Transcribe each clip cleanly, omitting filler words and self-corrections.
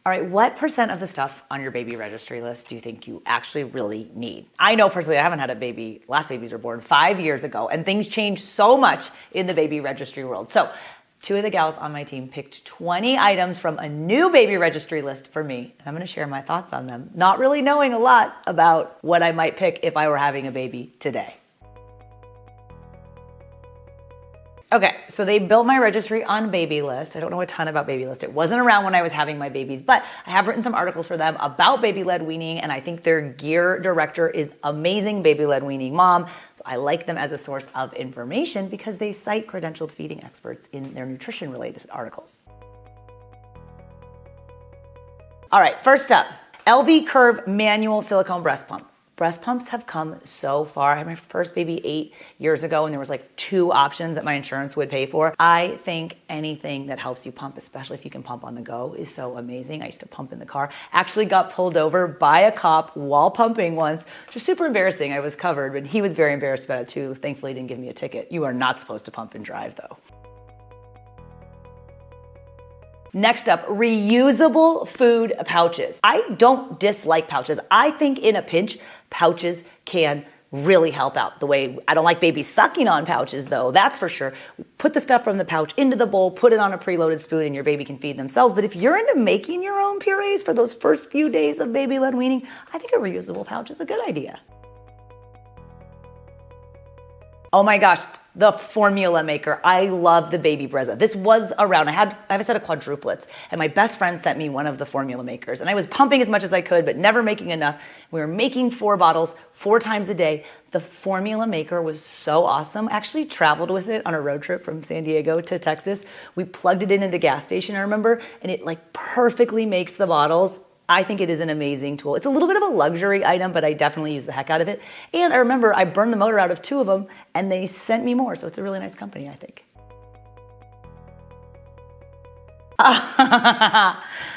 All right, what percent of the stuff on your baby registry list do you think you actually really need? I know personally, I haven't had a baby, last babies were born 5 years ago, and things changed so much in the baby registry world. So 2 of the gals on my team picked 20 items from a new baby registry list for me, and I'm gonna share my thoughts on them, not really knowing a lot about what I might pick if I were having a baby today. Okay, so they built my registry on Babylist. I don't know a ton about Babylist. It wasn't around when I was having my babies, but I have written some articles for them about baby-led weaning, and I think their gear director is amazing, baby-led weaning mom. So I like them as a source of information because they cite credentialed feeding experts in their nutrition-related articles. All right, first up, LV Curve manual silicone breast pump. Breast pumps have come so far. I had my first baby 8 years ago and there was like 2 options that my insurance would pay for. I think anything that helps you pump, especially if you can pump on the go, is so amazing. I used to pump in the car. Actually got pulled over by a cop while pumping once. Just super embarrassing. I was covered, but he was very embarrassed about it too. Thankfully, he didn't give me a ticket. You are not supposed to pump and drive though. Next up, reusable food pouches. I don't dislike pouches. I think in a pinch, pouches can really help out. The way I don't like babies sucking on pouches though, that's for sure. Put the stuff from the pouch into the bowl, put it on a preloaded spoon and your baby can feed themselves. But if you're into making your own purees for those first few days of baby-led weaning, I think a reusable pouch is a good idea. Oh my gosh, the formula maker. I love the Baby Brezza. This was around. I have a set of quadruplets, and my best friend sent me one of the formula makers. And I was pumping as much as I could, but never making enough. We were making 4 bottles 4 times a day. The formula maker was so awesome. I actually traveled with it on a road trip from San Diego to Texas. We plugged it in at a gas station, I remember, and it like perfectly makes the bottles. I think it is an amazing tool. It's a little bit of a luxury item, but I definitely use the heck out of it. And I remember I burned the motor out of 2 of them and they sent me more. So it's a really nice company, I think.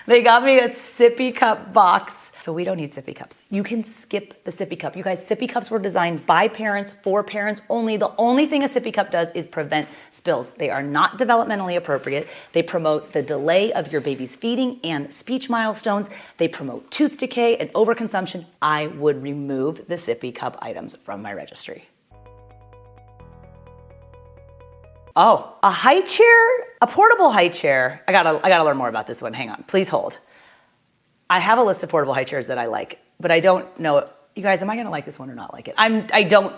They got me a sippy cup box. So we don't need sippy cups. You can skip the sippy cup. You guys, sippy cups were designed by parents, for parents only. The only thing a sippy cup does is prevent spills. They are not developmentally appropriate. They promote the delay of your baby's feeding and speech milestones. They promote tooth decay and overconsumption. I would remove the sippy cup items from my registry. Oh, a high chair, a portable high chair. I gotta learn more about this one. Hang on, please hold. I have a list of portable high chairs that I like, but I don't know. You guys, am I gonna like this one or not like it? I don't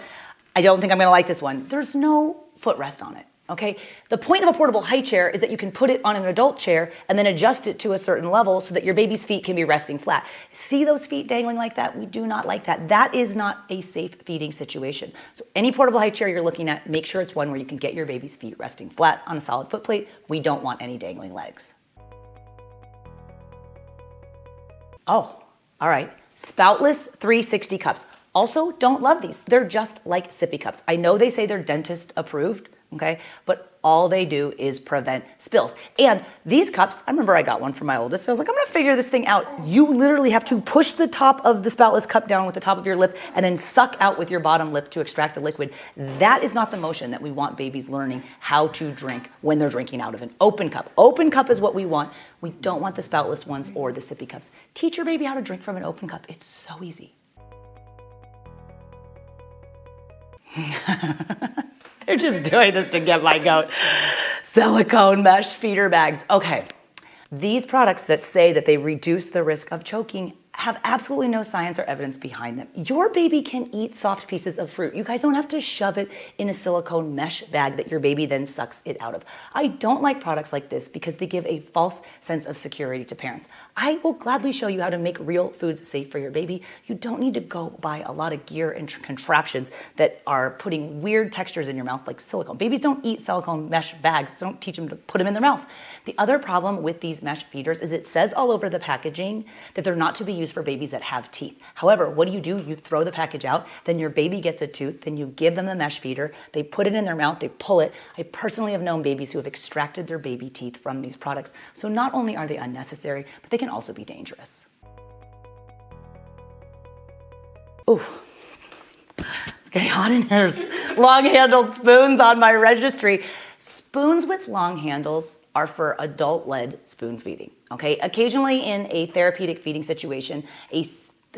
think I'm gonna like this one. There's no footrest on it, okay? The point of a portable high chair is that you can put it on an adult chair and then adjust it to a certain level so that your baby's feet can be resting flat. See those feet dangling like that? We do not like that. That is not a safe feeding situation. So any portable high chair you're looking at, make sure it's one where you can get your baby's feet resting flat on a solid foot plate. We don't want any dangling legs. Oh, all right. Spoutless 360 cups. Also, don't love these. They're just like sippy cups. I know they say they're dentist approved, okay? But all they do is prevent spills. And these cups, I remember I got one for my oldest. So I was like, I'm gonna figure this thing out. You literally have to push the top of the spoutless cup down with the top of your lip and then suck out with your bottom lip to extract the liquid. That is not the motion that we want babies learning how to drink when they're drinking out of an open cup. Open cup is what we want. We don't want the spoutless ones or the sippy cups. Teach your baby how to drink from an open cup. It's so easy. They're just doing this to get my goat. Silicone mesh feeder bags. Okay, these products that say that they reduce the risk of choking have absolutely no science or evidence behind them. Your baby can eat soft pieces of fruit. You guys don't have to shove it in a silicone mesh bag that your baby then sucks it out of. I don't like products like this because they give a false sense of security to parents. I will gladly show you how to make real foods safe for your baby. You don't need to go buy a lot of gear and contraptions that are putting weird textures in your mouth like silicone. Babies don't eat silicone mesh bags. Don't teach them to put them in their mouth. The other problem with these mesh feeders is it says all over the packaging that they're not to be used for babies that have teeth. However, what do? You throw the package out, then your baby gets a tooth, then you give them the mesh feeder, they put it in their mouth, they pull it. I personally have known babies who have extracted their baby teeth from these products. So not only are they unnecessary, but they can also be dangerous. Ooh, it's getting hot in here. Long-handled spoons on my registry. Spoons with long handles are for adult-led spoon feeding, okay? Occasionally in a therapeutic feeding situation, a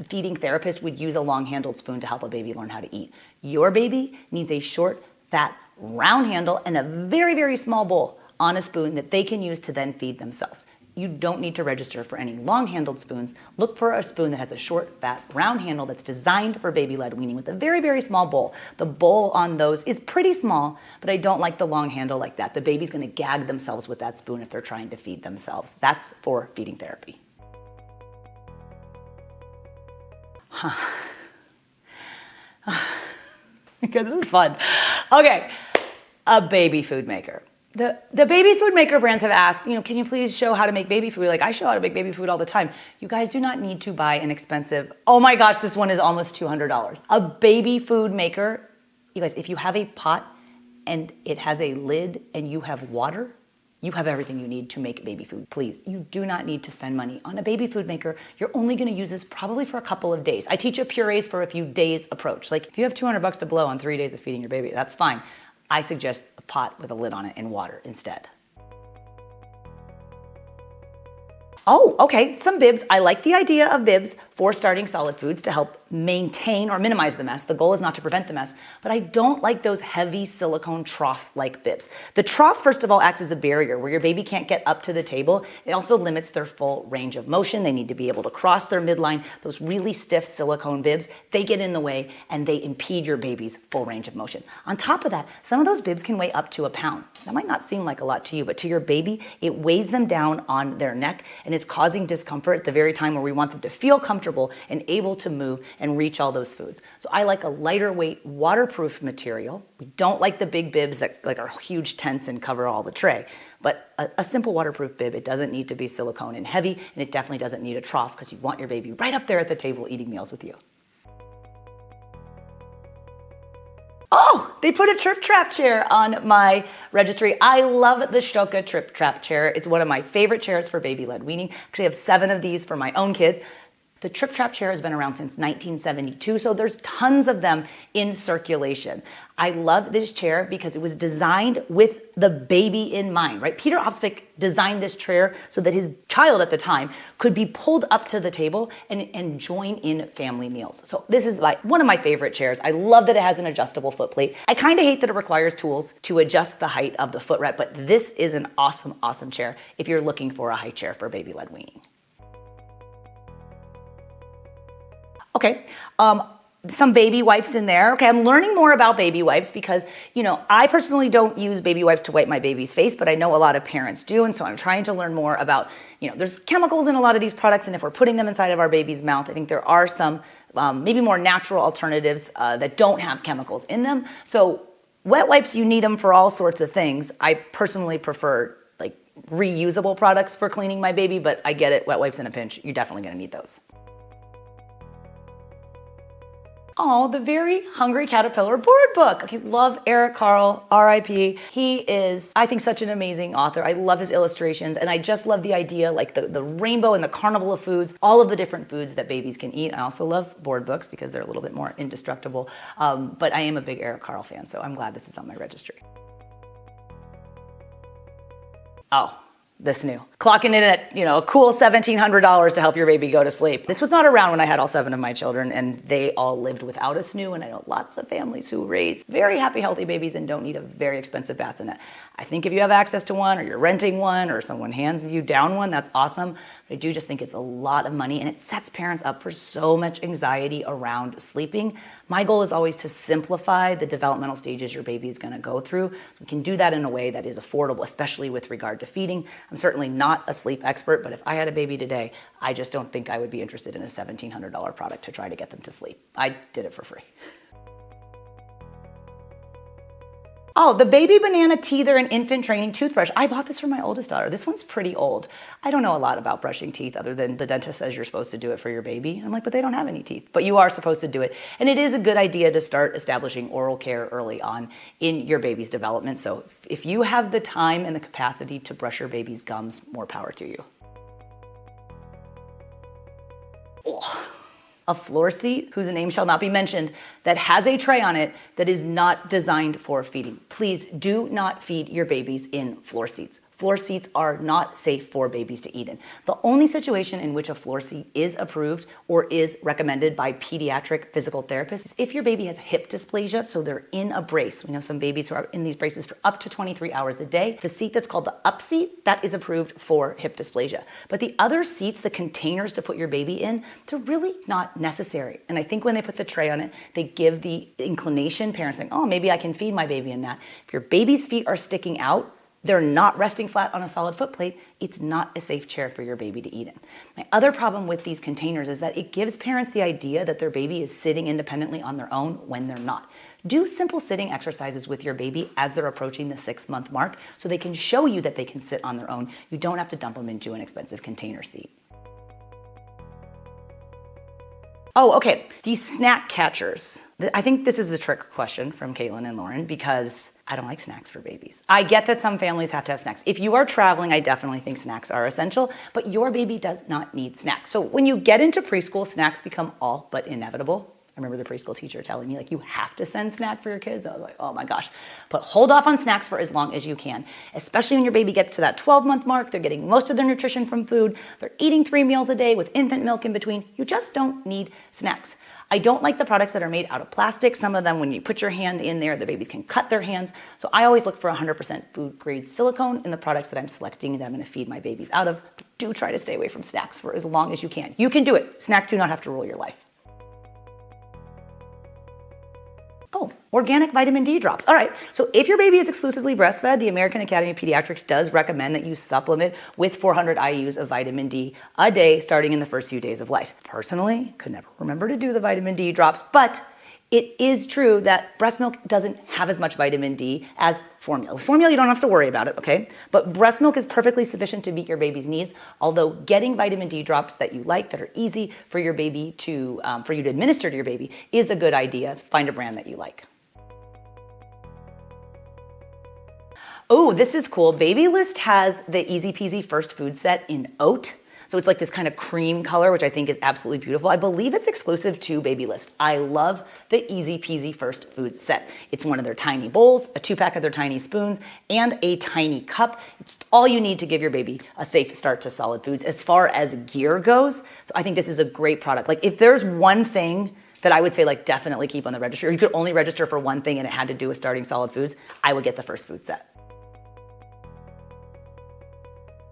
feeding therapist would use a long-handled spoon to help a baby learn how to eat. Your baby needs a short, fat, round handle and a very, very small bowl on a spoon that they can use to then feed themselves. You don't need to register for any long-handled spoons. Look for a spoon that has a short, fat, round handle that's designed for baby-led weaning with a very, very small bowl. The bowl on those is pretty small, but I don't like the long handle like that. The baby's gonna gag themselves with that spoon if they're trying to feed themselves. That's for feeding therapy. Because this is fun. Okay, a baby food maker. The baby food maker brands have asked, can you please show how to make baby food? Like, I show how to make baby food all the time. You guys do not need to buy an expensive, oh my gosh, this one is almost $200. A baby food maker, you guys, if you have a pot and it has a lid and you have water, you have everything you need to make baby food. Please, you do not need to spend money on a baby food maker. You're only gonna use this probably for a couple of days. I teach a purees for a few days approach. Like, if you have $200 to blow on 3 days of feeding your baby, that's fine. I suggest a pot with a lid on it and water instead. Oh, okay, some bibs. I like the idea of bibs for starting solid foods to help maintain or minimize the mess. The goal is not to prevent the mess, but I don't like those heavy silicone trough-like bibs. The trough, first of all, acts as a barrier where your baby can't get up to the table. It also limits their full range of motion. They need to be able to cross their midline. Those really stiff silicone bibs, they get in the way and they impede your baby's full range of motion. On top of that, some of those bibs can weigh up to a pound. That might not seem like a lot to you, but to your baby, it weighs them down on their neck and it's causing discomfort at the very time where we want them to feel comfortable and able to move and reach all those foods. So I like a lighter weight, waterproof material. We don't like the big bibs that like are huge tents and cover all the tray. But a simple waterproof bib, it doesn't need to be silicone and heavy, and it definitely doesn't need a trough because you want your baby right up there at the table eating meals with you. Oh, they put a Tripp Trapp chair on my registry. I love the Stokke Tripp Trapp chair. It's one of my favorite chairs for baby-led weaning. Actually, I have 7 of these for my own kids. The Tripp Trapp chair has been around since 1972, so there's tons of them in circulation. I love this chair because it was designed with the baby in mind, right? Peter Opsvik designed this chair so that his child at the time could be pulled up to the table and join in family meals. So this is one of my favorite chairs. I love that it has an adjustable foot plate. I kind of hate that it requires tools to adjust the height of the footrest, but this is an awesome, awesome chair if you're looking for a high chair for baby-led weaning. Okay, some baby wipes in there. Okay, I'm learning more about baby wipes because, I personally don't use baby wipes to wipe my baby's face, but I know a lot of parents do, and so I'm trying to learn more about, there's chemicals in a lot of these products, and if we're putting them inside of our baby's mouth, I think there are some maybe more natural alternatives that don't have chemicals in them. So wet wipes, you need them for all sorts of things. I personally prefer reusable products for cleaning my baby, but I get it, wet wipes in a pinch, you're definitely gonna need those. Oh, the Very Hungry Caterpillar board book. Okay, love Eric Carle, R.I.P. He is, I think, such an amazing author. I love his illustrations, and I just love the idea, the rainbow and the carnival of foods, all of the different foods that babies can eat. I also love board books because they're a little bit more indestructible, but I am a big Eric Carle fan, so I'm glad this is on my registry. Oh. This new. Clocking in at, a cool $1,700 to help your baby go to sleep. This was not around when I had all 7 of my children, and they all lived without a snoo, and I know lots of families who raise very happy, healthy babies and don't need a very expensive bassinet. I think if you have access to one, or you're renting one, or someone hands you down one, that's awesome. But I do just think it's a lot of money, and it sets parents up for so much anxiety around sleeping. My goal is always to simplify the developmental stages your baby is gonna go through. We can do that in a way that is affordable, especially with regard to feeding. I'm certainly not a sleep expert, but if I had a baby today, I just don't think I would be interested in a $1,700 product to try to get them to sleep. I did it for free. Oh, the Baby Banana Teether and Infant Training Toothbrush. I bought this for my oldest daughter. This one's pretty old. I don't know a lot about brushing teeth other than the dentist says you're supposed to do it for your baby. I'm like, but they don't have any teeth. But you are supposed to do it. And it is a good idea to start establishing oral care early on in your baby's development. So if you have the time and the capacity to brush your baby's gums, more power to you. Oh. A floor seat, whose name shall not be mentioned, that has a tray on it that is not designed for feeding. Please do not feed your babies in floor seats. floor seats are not safe for babies to eat in. The only situation in which a floor seat is approved or is recommended by pediatric physical therapists is if your baby has hip dysplasia, so they're in a brace. We know some babies who are in these braces for up to 23 hours a day. The seat that's called the up seat, that is approved for hip dysplasia. But the other seats, the containers to put your baby in, they're really not necessary. And I think when they put the tray on it, they give the inclination, parents think, oh, maybe I can feed my baby in that. If your baby's feet are sticking out, they're not resting flat on a solid foot plate, it's not a safe chair for your baby to eat in. My other problem with these containers is that it gives parents the idea that their baby is sitting independently on their own when they're not. Do simple sitting exercises with your baby as they're approaching the 6-month mark so they can show you that they can sit on their own. You don't have to dump them into an expensive container seat. Oh, okay, these snack catchers. I think this is a trick question from Caitlin and Lauren because I don't like snacks for babies. I get that some families have to have snacks. If you are traveling, I definitely think snacks are essential, but your baby does not need snacks. So when you get into preschool, snacks become all but inevitable. I remember the preschool teacher telling me, like, you have to send snack for your kids. I was like, oh my gosh. But hold off on snacks for as long as you can, especially when your baby gets to that 12-month mark. They're getting most of their nutrition from food. They're eating 3 meals a day with infant milk in between. You just don't need snacks. I don't like the products that are made out of plastic. Some of them, when you put your hand in there, the babies can cut their hands. So I always look for 100% food grade silicone in the products that I'm selecting that I'm going to feed my babies out of. Do try to stay away from snacks for as long as you can. You can do it. Snacks do not have to rule your life. Oh, organic vitamin D drops. All right, so if your baby is exclusively breastfed, the American Academy of Pediatrics does recommend that you supplement with 400 IUs of vitamin D a day starting in the first few days of life. Personally, could never remember to do the vitamin D drops, but it is true that breast milk doesn't have as much vitamin D as formula. With formula, you don't have to worry about it, okay? But breast milk is perfectly sufficient to meet your baby's needs, although getting vitamin D drops that you like, that are easy for your baby to, for you to administer to your baby is a good idea. Find a brand that you like. Oh, this is cool. Babylist has the Easy Peasy First Food Set in oat. So it's like this kind of cream color, which I think is absolutely beautiful. I believe it's exclusive to Babylist. I love the Easy Peasy First Food Set. It's one of their tiny bowls, a 2-pack of their tiny spoons, and a tiny cup. It's all you need to give your baby a safe start to solid foods as far as gear goes. So I think this is a great product. Like, if there's one thing that I would say, like, definitely keep on the register, or you could only register for one thing and it had to do with starting solid foods, I would get the First Food Set.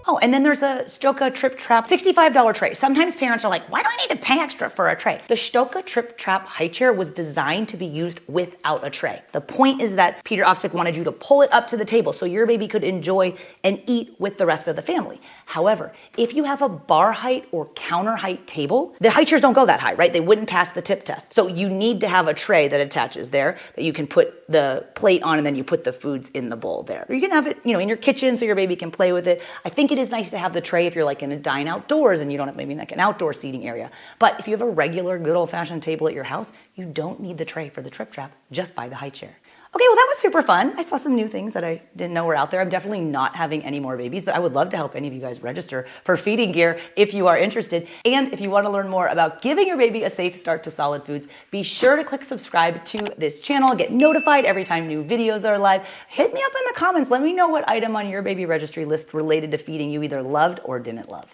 Oh, and then there's a Stokke Tripp Trapp $65 tray. Sometimes parents are like, why do I need to pay extra for a tray? The Stokke Tripp Trapp High Chair was designed to be used without a tray. The point is that Peter Ofstick wanted you to pull it up to the table so your baby could enjoy and eat with the rest of the family. However, if you have a bar height or counter height table, the high chairs don't go that high, right? They wouldn't pass the tip test. So you need to have a tray that attaches there that you can put the plate on, and then you put the foods in the bowl there. Or you can have it, in your kitchen so your baby can play with it. I think it is nice to have the tray if you're like in a dine outdoors and you don't have maybe like an outdoor seating area. But if you have a regular good old-fashioned table at your house, you don't need the tray for the Tripp Trapp. Just buy the high chair. Okay, well, that was super fun. I saw some new things that I didn't know were out there. I'm definitely not having any more babies, but I would love to help any of you guys register for feeding gear if you are interested. And if you want to learn more about giving your baby a safe start to solid foods, be sure to click subscribe to this channel. Get notified every time new videos are live. Hit me up in the comments. Let me know what item on your baby registry list related to feeding you either loved or didn't love.